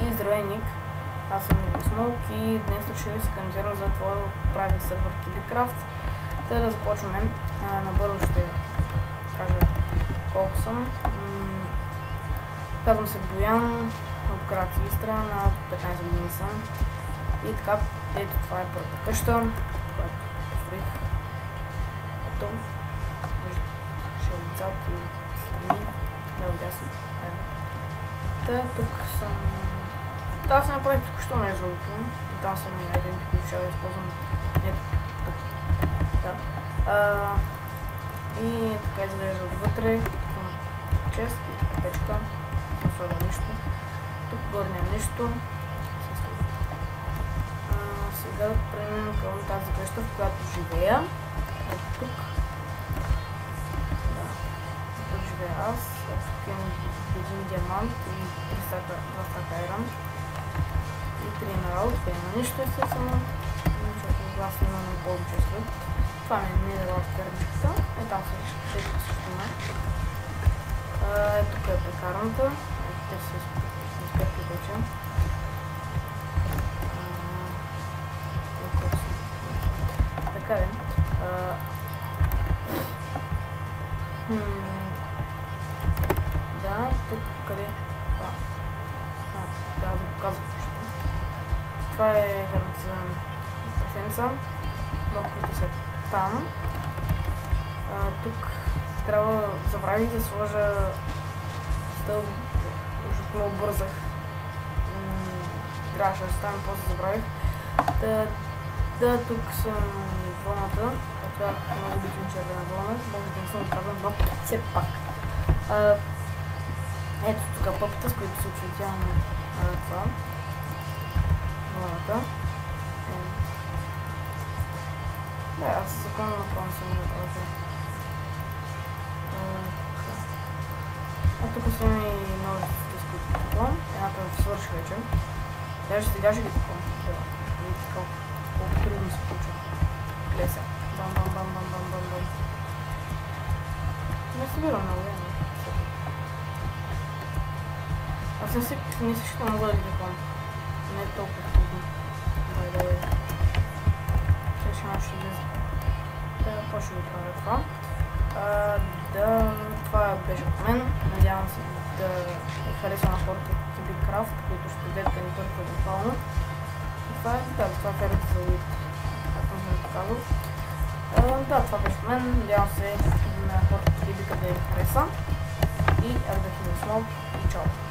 И здравей, Ник. Аз съм Смолк и днес ще се канализирам за твоя правен сервер KibiCraft. Та да започваме. Набързо ще кажа колко съм. Казвам се Боян, от град Силистра, на 15 години съм. И така, ето това е първата къща, която построих. Ето, шелицалки страни, дясно. Та, тук съм... Да, се направих току-що между другото. Там съм и един, който ще използвам. Ето, тук. Да. И така изглежда отвътре. Чест и така печка. Не слагам нищо. Тук горе няма нищо. Сега да преминем към тази къща, в която живея. Ето тук. Да. Тук живея аз. Тук имам един диамант и 2 стака айрон. И 3 емералд. Това има нищо естествено. Защото аз имам повече след. Това ми е недела в фермичката. Там се също ме. Тук е пекарната. Те се изпекли вече. Така е. Да, тук къде? Да, да показвам. Това е фермата за прасенца. Блоковете са там. Тук трябва, забравих да сложа стълб, защото много бързах. Трябваше да ставам, после забравих. Да, тук съм вълната. Това е много обичам червена вълна. Може да не съм отказан, но все пак. Ето тук пъпата, с които се очертяваме това. Вълната. Да, аз законно направо съм направил. Тук са и множеството, с които купувам. Едната свърши вече. Сега ще ги купувам. Видите колко трудно се получва. Гледай сега. Бам, бам, бам, бам, бам, бам, бам. Не събирам много, Аз не всичко мога да ги купувам. Не е толкова трудно. Давай. Сега ще имаш да почва да правя това. Това беше от мен. Надявам се да е харесва на хората от KibiCraft, които ще гледат ни толкова буквално. Това е фермата за луит, както съм показал. Това беше от мен. Надявам се на хората от KibiCraft да им хареса. И аз да хилим Смолк и чао!